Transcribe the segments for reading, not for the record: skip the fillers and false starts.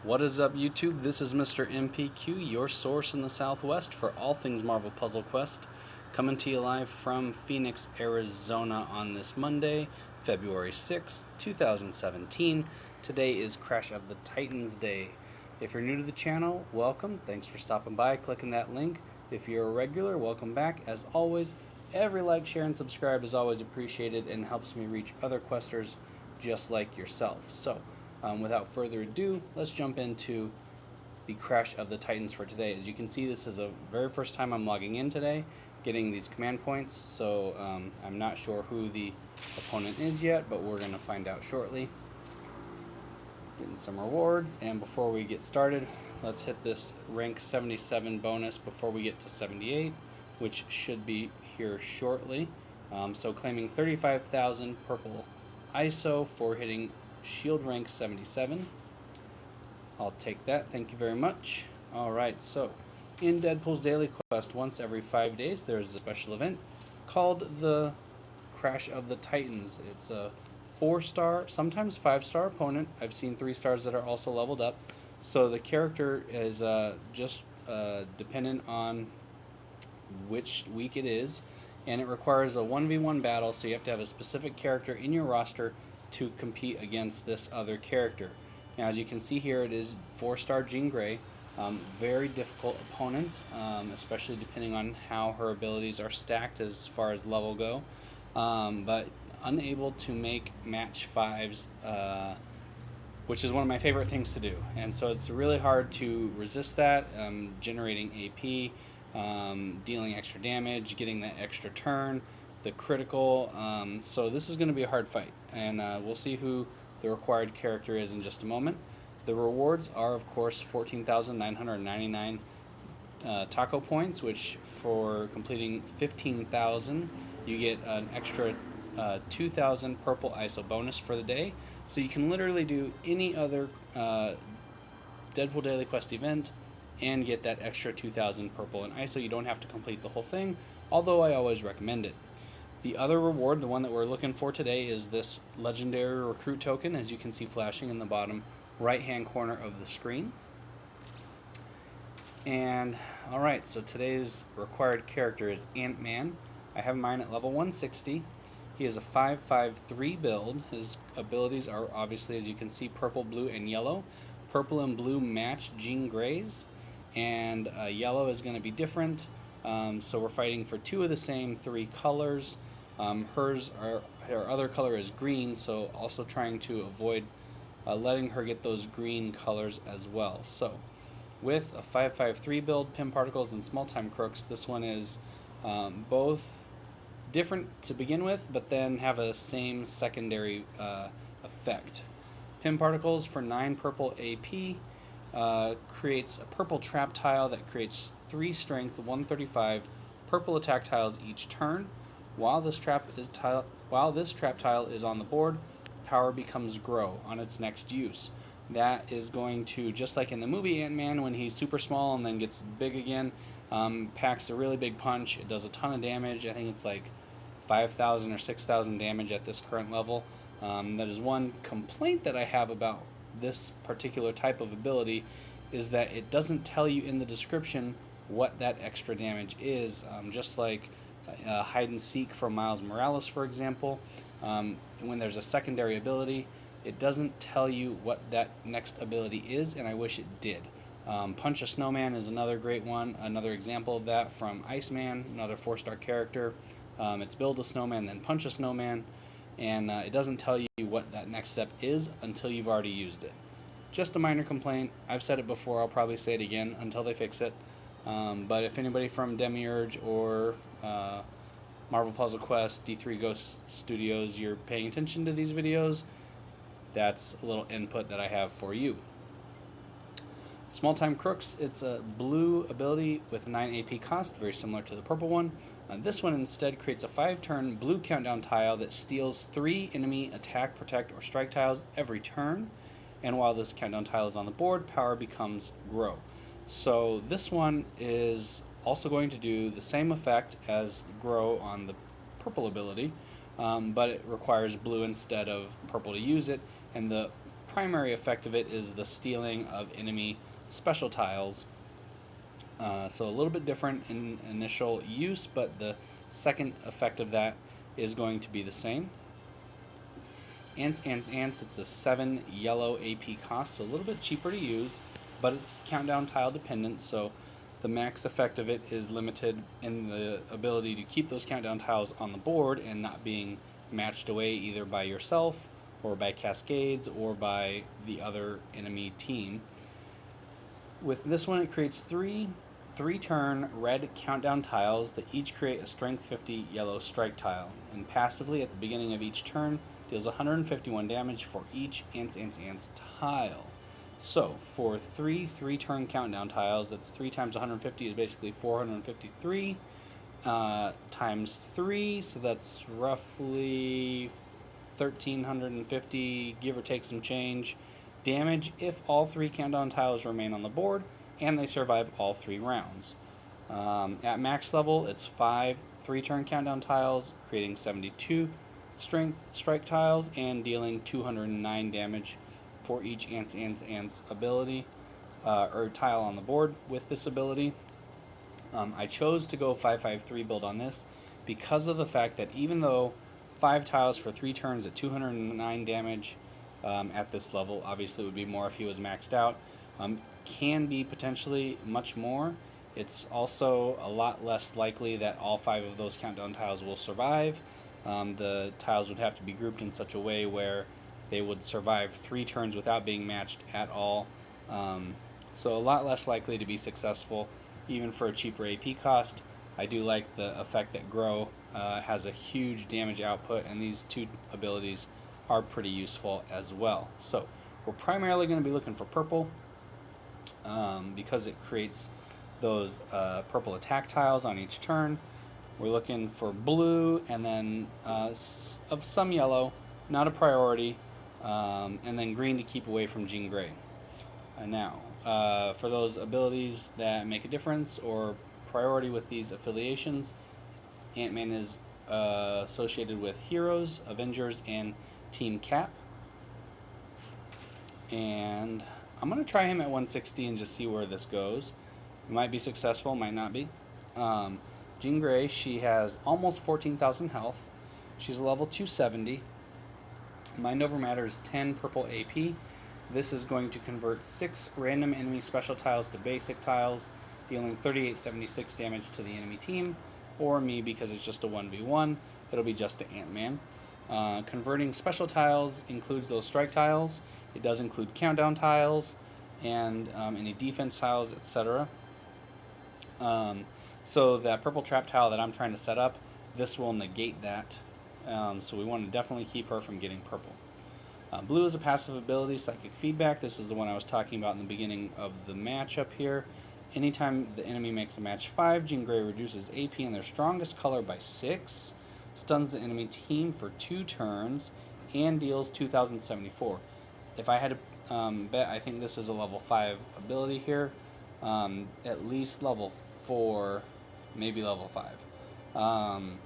What is up, YouTube? This is Mr. MPQ, your source in the Southwest for all things Marvel Puzzle Quest, coming to you live from Phoenix, Arizona on this Monday, February 6th, 2017. Today is Crash of the Titans Day. If you're new to the channel, welcome. Thanks for stopping by, clicking that link. If you're a regular, welcome back. As always, every like, share, and subscribe is always appreciated and helps me reach other questers just like yourself. So, without further ado, let's jump into the Crash of the Titans for today. As you can see, this is the very first time I'm logging in today, getting these command points, so I'm not sure who the opponent is yet, but we're going to find out shortly. Getting some rewards, and before we get started, let's hit this rank 77 bonus before we get to 78, which should be here shortly. So claiming 35,000 purple ISO for hitting shield rank 77. I'll take that, thank you very much. Alright, so in Deadpool's daily quest, once every 5 days there's a special event called the Crash of the Titans. It's a 4-star, sometimes 5-star opponent. I've seen 3 stars that are also leveled up. So the character is just dependent on which week it is, and it requires a 1v1 battle, so you have to have a specific character in your roster to compete against this other character. Now, as you can see here, it is 4-star Jean Grey. Very difficult opponent, especially depending on how her abilities are stacked as far as level go. But unable to make match 5s, which is one of my favorite things to do. And so it's really hard to resist that, generating AP, dealing extra damage, getting that extra turn, the critical, so this is going to be a hard fight, and we'll see who the required character is in just a moment. The rewards are, of course, 14,999 taco points, which for completing 15,000 you get an extra 2,000 purple ISO bonus for the day, so you can literally do any other Deadpool Daily Quest event and get that extra 2,000 purple and ISO. You don't have to complete the whole thing, although I always recommend it. The other reward, the one that we're looking for today, is this legendary recruit token, as you can see flashing in the bottom right hand corner of the screen. And alright, so today's required character is Ant-Man. I have mine at level 160. He is a 5-5-3 build. His abilities are obviously, as you can see, purple, blue, and yellow. Purple and blue match Jean Grey's, and yellow is going to be different. So we're fighting for 2 of the same 3 colors. Her other color is green, so also trying to avoid letting her get those green colors as well. So with a 5-5-3 build, Pim Particles and Small Time Crooks, this one is both different to begin with, but then have a same secondary effect. Pim Particles for 9 purple AP creates a purple trap tile that creates 3 strength, 135 purple attack tiles each turn. While this trap tile is on the board, power becomes grow on its next use. That is going to, just like in the movie Ant-Man when he's super small and then gets big again, packs a really big punch. It does a ton of damage. I think it's like 5,000 or 6,000 damage at this current level. That is one complaint that I have about this particular type of ability, is that it doesn't tell you in the description what that extra damage is, just like hide and seek from Miles Morales, for example. When there's a secondary ability, it doesn't tell you what that next ability is, and I wish it did. Punch a Snowman is another great one, another example of that from Iceman, another 4-star character. It's build a snowman, then punch a snowman, and it doesn't tell you what that next step is until you've already used it. Just a minor complaint. I've said it before, I'll probably say it again until they fix it. But if anybody from Demiurge or Marvel Puzzle Quest, D3 Ghost Studios, you're paying attention to these videos, that's a little input that I have for you. Small Time Crooks, it's a blue ability with 9 AP cost, very similar to the purple one. This one instead creates a 5-turn blue countdown tile that steals 3 enemy attack, protect, or strike tiles every turn. And while this countdown tile is on the board, power becomes grow. So this one is also going to do the same effect as grow on the purple ability, but it requires blue instead of purple to use it, and the primary effect of it is the stealing of enemy special tiles. So a little bit different in initial use, but the second effect of that is going to be the same. Ants, Ants, Ants, it's a 7 yellow AP cost, so a little bit cheaper to use, but it's countdown tile dependent, so the max effect of it is limited in the ability to keep those countdown tiles on the board and not being matched away either by yourself or by cascades or by the other enemy team. With this one, it creates three 3-turn red countdown tiles that each create a strength 50 yellow strike tile, and passively at the beginning of each turn deals 151 damage for each Ants, Ants, Ants tile. So for 3-turn countdown tiles, that's 3 times 150 is basically 453 times 3, so that's roughly 1,350, give or take some change, damage if all 3 countdown tiles remain on the board and they survive all 3 rounds. At max level, it's 5 3-turn countdown tiles, creating 72 strength strike tiles and dealing 209 damage for each Ants, Ants, Ants ability or tile on the board with this ability. I chose to go 5-5-3 build on this because of the fact that even though 5 tiles for 3 turns at 209 damage at this level, obviously it would be more if he was maxed out, can be potentially much more. It's also a lot less likely that all 5 of those countdown tiles will survive. The tiles would have to be grouped in such a way where they would survive 3 turns without being matched at all. So a lot less likely to be successful, even for a cheaper AP cost. I do like the effect that Grow has a huge damage output, and these 2 abilities are pretty useful as well. So we're primarily going to be looking for purple because it creates those purple attack tiles on each turn. We're looking for blue and then of some yellow, not a priority, and then green to keep away from Jean Grey. Now, for those abilities that make a difference or priority with these affiliations, Ant-Man is associated with Heroes, Avengers, and Team Cap. And I'm going to try him at 160 and just see where this goes. It might be successful, might not be. Jean Grey, she has almost 14,000 health. She's level 270. Mind Over Matter is 10 purple AP. This is going to convert 6 random enemy special tiles to basic tiles, dealing 3876 damage to the enemy team, or me because it's just a 1v1, it'll be just to Ant-Man. Converting special tiles includes those strike tiles. It does include countdown tiles and any defense tiles, etc. So that purple trap tile that I'm trying to set up, this will negate that. So we want to definitely keep her from getting purple. Blue is a passive ability, Psychic Feedback. This is the one I was talking about in the beginning of the match up here. Anytime the enemy makes a match 5, Jean Grey reduces AP in their strongest color by 6, stuns the enemy team for 2 turns, and deals 2,074. If I had to bet, I think this is a level 5 ability here. At least level 4, maybe level 5.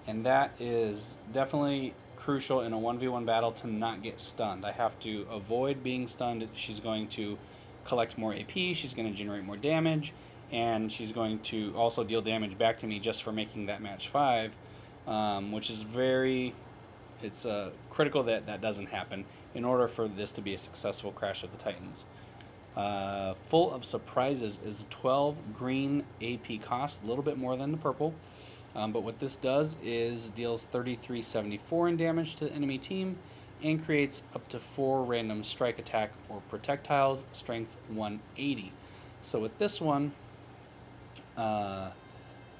And that is definitely crucial in a 1v1 battle to not get stunned. I have to avoid being stunned. She's going to collect more AP, she's going to generate more damage, and she's going to also deal damage back to me just for making that match 5, which is it's critical that that doesn't happen in order for this to be a successful Crash of the Titans. Full of Surprises is 12 green AP cost, a little bit more than the purple. But what this does is deals 3374 in damage to the enemy team and creates up to 4 random strike, attack, or protect tiles, strength 180. So with this one,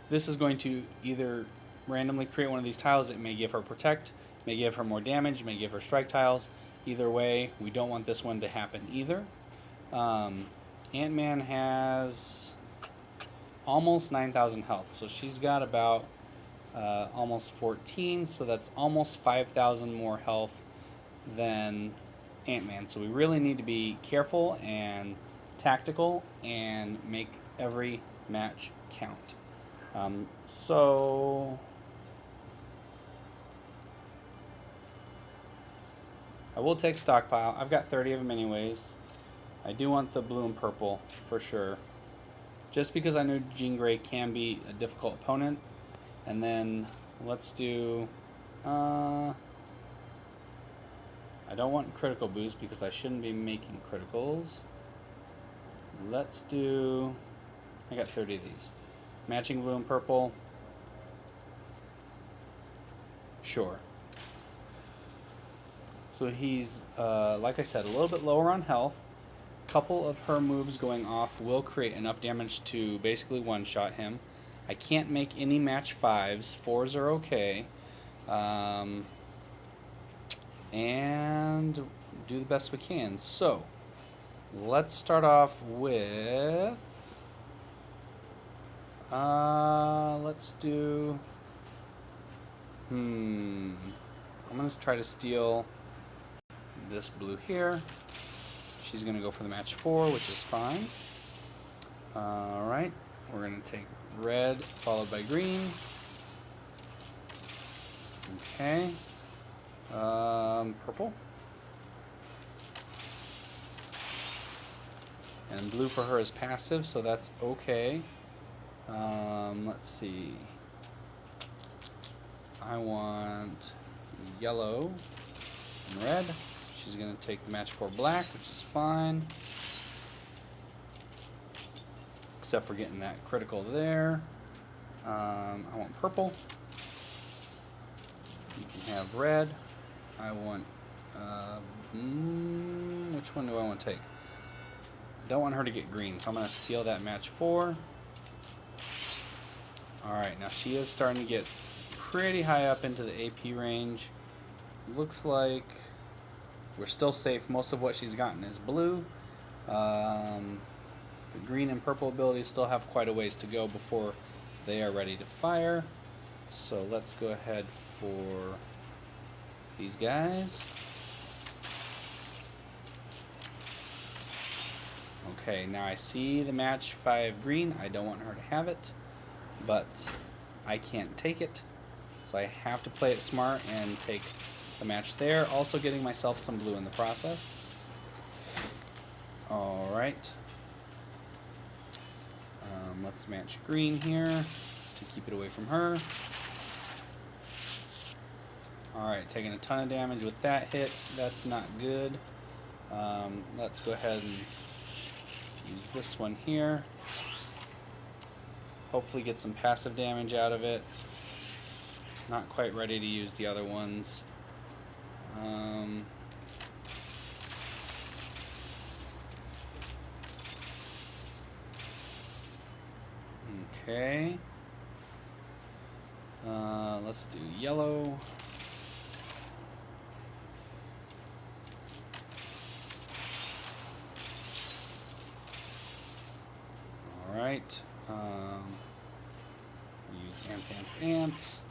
this is going to either randomly create one of these tiles. It may give her protect, may give her more damage, may give her strike tiles. Either way, we don't want this one to happen either. Ant-Man has almost 9,000 health, so she's got about almost 14, so that's almost 5,000 more health than Ant-Man. So we really need to be careful and tactical and make every match count. So I will take stockpile. I've got 30 of them anyways. I do want the blue and purple for sure. Just because I know Jean Grey can be a difficult opponent. And then let's do... I don't want critical boost because I shouldn't be making criticals. Let's do... I got 30 of these. Matching blue and purple. Sure. So he's, like I said, a little bit lower on health. A couple of her moves going off will create enough damage to basically one-shot him. I can't make any match 5s. 4s are okay. And do the best we can. So, let's start off with... let's do... I'm going to try to steal this blue here. She's going to go for the match 4, which is fine. Alright, we're going to take red followed by green. Okay. Purple. And blue for her is passive, so that's okay. Let's see. I want yellow and red. She's going to take the match 4 black, which is fine. Except for getting that critical there. I want purple. You can have red. I want... which one do I want to take? I don't want her to get green, so I'm going to steal that match 4. Alright, now she is starting to get pretty high up into the AP range. Looks like we're still safe. Most of what she's gotten is blue. The green and purple abilities still have quite a ways to go before they are ready to fire. So let's go ahead for these guys. Okay, now I see the match 5 green. I don't want her to have it, but I can't take it. So I have to play it smart and take the match there. Also getting myself some blue in the process. Alright. Let's match green here to keep it away from her. Alright, taking a ton of damage with that hit. That's not good. Let's go ahead and use this one here. Hopefully get some passive damage out of it. Not quite ready to use the other ones. Okay. Let's do yellow. Alright. Use ants.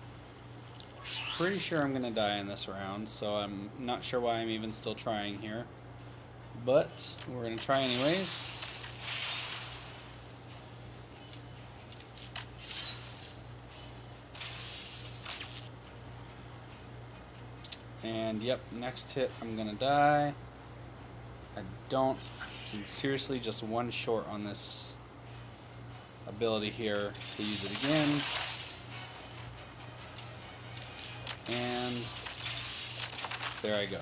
Pretty sure I'm going to die in this round, so I'm not sure why I'm even still trying here. But we're going to try anyways. And yep, next hit I'm going to die. I'm seriously just one short on this ability here to use it again. And there I go.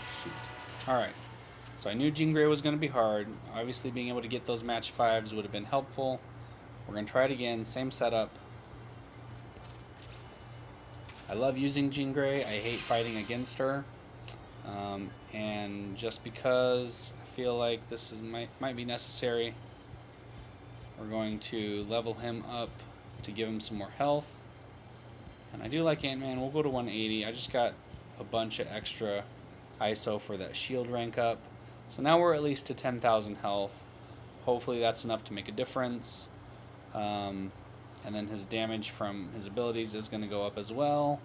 Shoot. Alright, so I knew Jean Grey was going to be hard. Obviously being able to get those match 5s would have been helpful. We're going to try it again, same setup. I love using Jean Grey. I hate fighting against her. And just because I feel like this might be necessary, we're going to level him up to give him some more health. And I do like Ant-Man. We'll go to 180. I just got a bunch of extra ISO for that shield rank up. So now we're at least to 10,000 health. Hopefully that's enough to make a difference. And then his damage from his abilities is going to go up as well.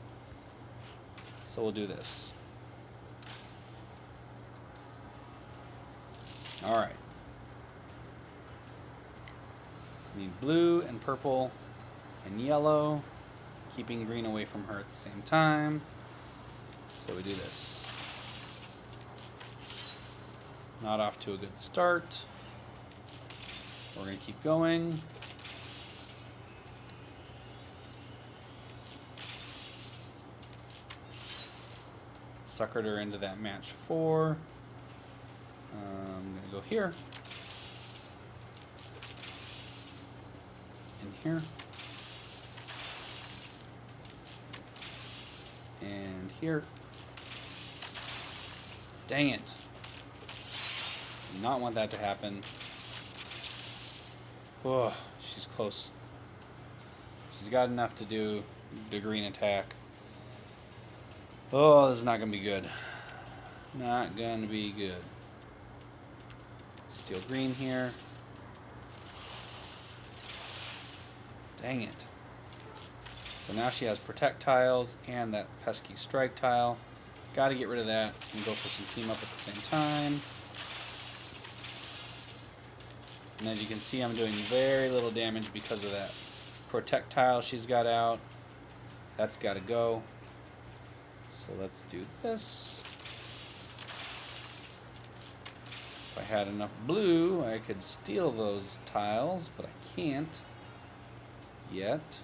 So we'll do this. Alright. We need blue and purple and yellow, keeping green away from her at the same time. So we do this. Not off to a good start. We're going to keep going. Suckered her into that match 4. I'm going to go here. In here. And here. Dang it. Do not want that to happen. Oh, she's close. She's got enough to do the green attack. Oh, this is not going to be good. Not going to be good. Steal green here. Dang it. So now she has protect tiles and that pesky strike tile. Got to get rid of that and go for some team up at the same time. And as you can see, I'm doing very little damage because of that protect tile she's got out. That's got to go. So let's do this. If I had enough blue, I could steal those tiles, but I can't yet.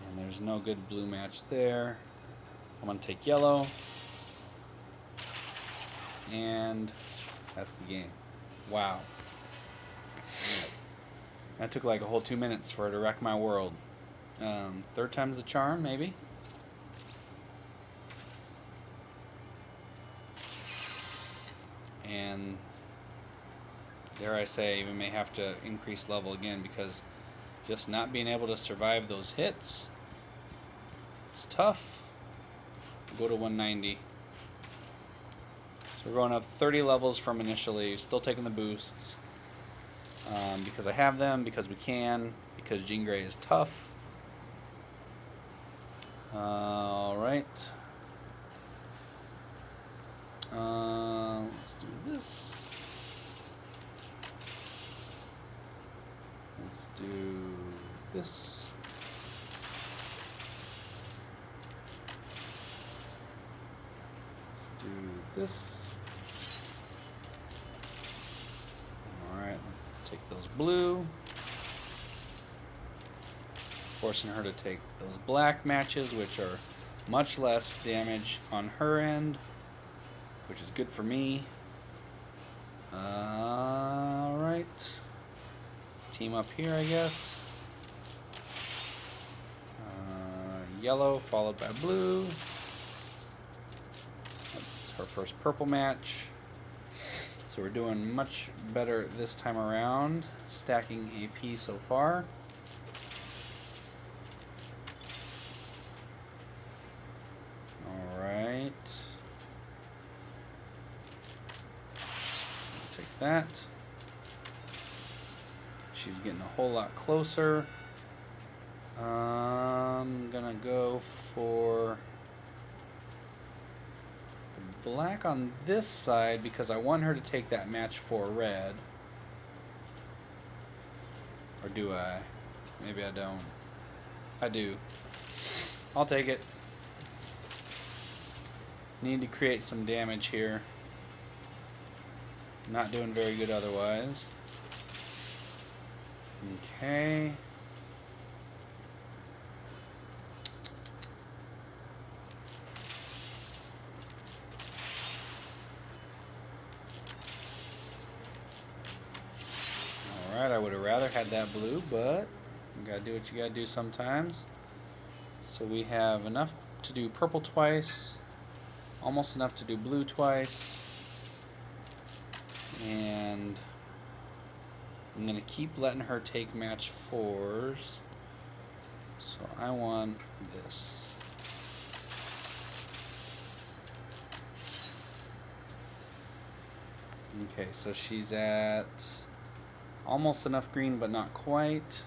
And there's no good blue match there. I'm going to take yellow. And that's the game. Wow. That took like a whole 2 minutes for her to wreck my world. Third time's the charm, maybe? And dare I say, we may have to increase level again because just not being able to survive those hits, it's tough. Go to 190. So we're going up 30 levels from initially, still taking the boosts. Because I have them, because we can, because Jean Grey is tough. Alright. Let's do this. Let's do this. Let's do this. Alright, let's take those blue. Forcing her to take those black matches, which are much less damage on her end, which is good for me. Alright. Team up here, I guess. Yellow followed by blue. That's her first purple match. So we're doing much better this time around, stacking AP so far. Alright. Take that. She's getting a whole lot closer. I'm gonna go for the black on this side because I want her to take that match for red. Or do I? Maybe I don't. I do. I'll take it. Need to create some damage here. Not doing very good otherwise. Okay. Alright, I would have rather had that blue, but you gotta do what you gotta do sometimes. So we have enough to do purple twice, almost enough to do blue twice, and I'm going to keep letting her take match 4s. So I want this. Okay, so she's at almost enough green, but not quite.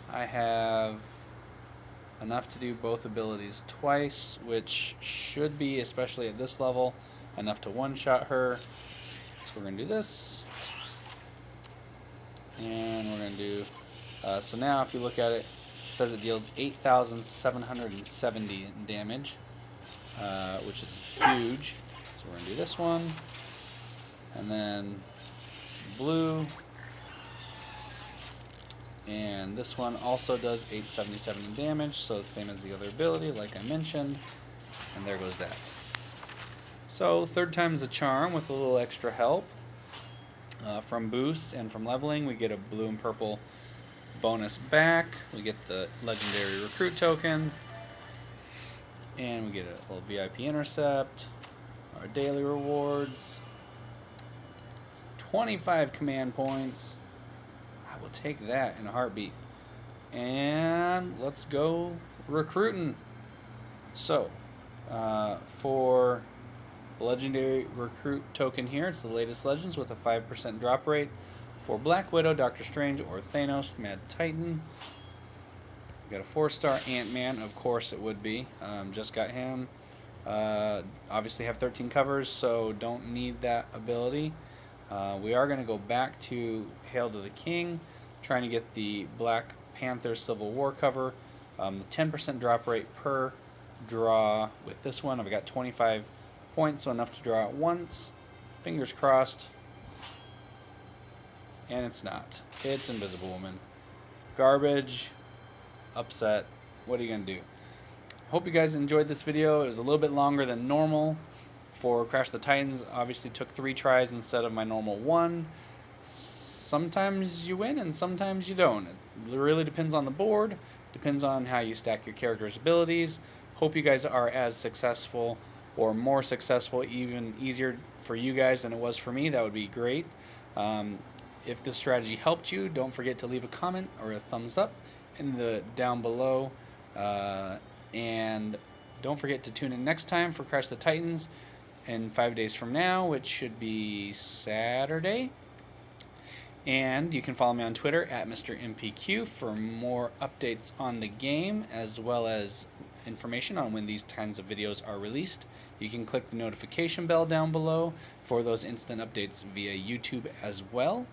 I have enough to do both abilities twice, which should be, especially at this level, enough to one-shot her. So we're going to do this. And we're going to do, so now if you look at it, it says it deals 8,770 damage. which is huge. So we're going to do this one, and then blue, and this one also does 877 in damage, so same as the other ability, like I mentioned, and there goes that. So third time's the charm with a little extra help. From boosts and from leveling, we get a blue and purple bonus back. We get the legendary recruit token, and we get a little VIP intercept, our daily rewards, 25 command points. I will take that in a heartbeat. And let's go recruiting. So, for the legendary recruit token here, it's the latest legends with a 5% drop rate for Black Widow, Doctor Strange, or Thanos, Mad Titan. We got a 4-star Ant-Man, of course it would be. Just got him. Obviously have 13 covers, so don't need that ability. We are going to go back to Hail to the King, trying to get the Black Panther Civil War cover. The 10% drop rate per draw with this one. I've got 25 points, so enough to draw it once. Fingers crossed. And it's not. It's Invisible Woman. Garbage. Upset. What are you going to do? Hope you guys enjoyed this video. It was a little bit longer than normal for Crash the Titans. Obviously took 3 tries instead of my normal 1. Sometimes you win and sometimes you don't. It really depends on the board. Depends on how you stack your character's abilities. Hope you guys are as successful or more successful, even easier for you guys than it was for me. That would be great. If this strategy helped you, don't forget to leave a comment or a thumbs up in the down below. And don't forget to tune in next time for Crash the Titans in 5 days from now, which should be Saturday. And you can follow me on Twitter at Mr. MPQ for more updates on the game, as well as information on when these kinds of videos are released. You can click the notification bell down below for those instant updates via YouTube as well.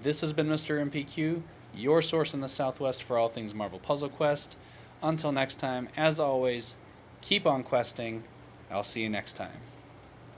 This has been Mr. MPQ, your source in the Southwest for all things Marvel Puzzle Quest. Until next time, as always, keep on questing. I'll see you next time.